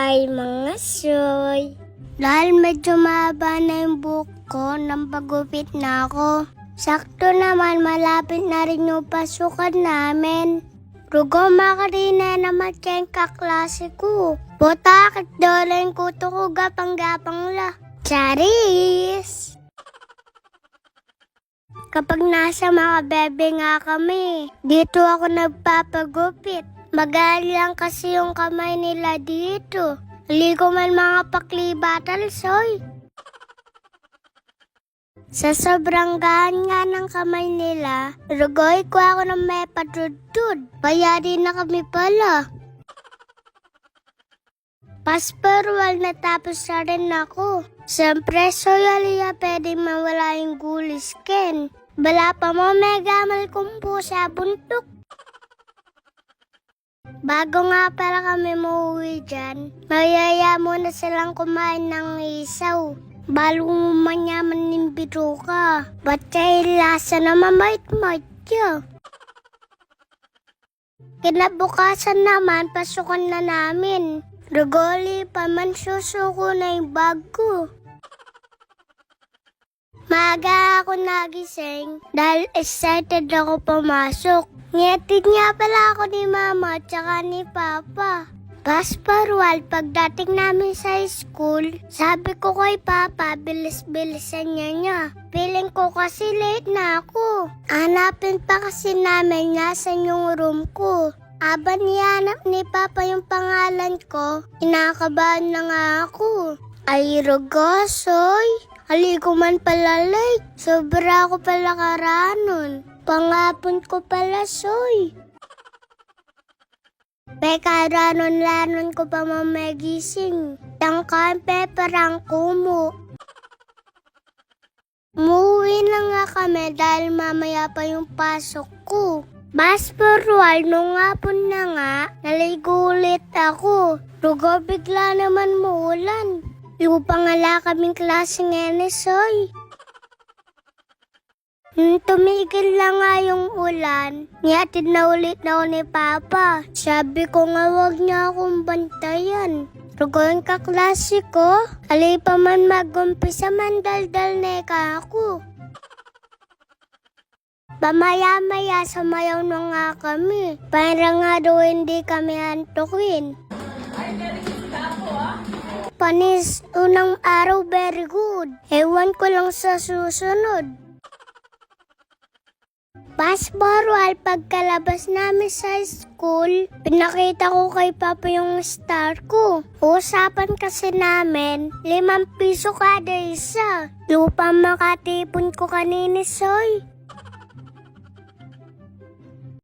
Hi mga soy! Dahil medyo mahaba na yung buhok ko, nang pagupit na ako. Sakto naman, malapit na rin yung pasukan namin. Rugo makarina naman kayong kaklase ko. Botakit dolen ko to ko gapang-gapang la. Charis! Kapag nasa mga bebe nga kami, dito ako nagpapagupit. Magaan lang kasi yung kamay nila dito. Ligo man mga paklibatal, soy. Sa sobrang gaan nga ng kamay nila, rugoy ko ako ng may patudtud. Bayari na kami pala. Pasparual natapos na rin ako. Siyempre, soy aliya pwede mawala yung gulis ken. Bala pa mo may gamal kumpo sa buntok. Bago nga pala kami mauwi dyan, mayaya muna silang kumain ng isaw. Balo manyaman ng bito ka. Ba't kaya lasa na mamait-mait ka? Kinabukasan naman, pasukan na namin. Rugoli pa man susuko na yung bag ko. Maaga ako nagising dahil excited ako pumasok. Ngiyatid nga pala ako ni Mama at saka ni Papa. Pasparual, pagdating namin sa school, sabi ko kay Papa, bilis-bilisan niya. Feeling ko kasi late na ako. Hanapin pa kasi namin nasan yung room ko. Aba niyanap ni Papa yung pangalan ko, inakabahan na nga ako. Ay rogosoy, haligo man pala late. Sobra ako pala karanon. Pangapon ko pala, soy. Pekaranon-lanon ko pa mamagising. Tangkain peperang kumo. Umuwi na nga kami dahil mamaya pa yung pasok ko. Basparual, nung hapon na nga, naligo ulit ako. Rugo bigla naman muulan. Lupang ala kaming klase ngayon, soy. Tumigil lang nga yung ulan, niyatid na ulit na ako ni Papa. Sabi ko nga wag niya akong bantayan. Rugo yung kaklase ko, alay pa man mag-umpisa mandaldal na ako. Pamaya-maya sumayaw na nga kami, para nga daw hindi kami antukin. Panis, unang araw very good, ewan ko lang sa susunod. Pasparual, pagkalabas namin sa school, pinakita ko kay Papa yung star ko. Usapan kasi namin, 5 piso kada isa. Lupa makatipon ko kanini, soy.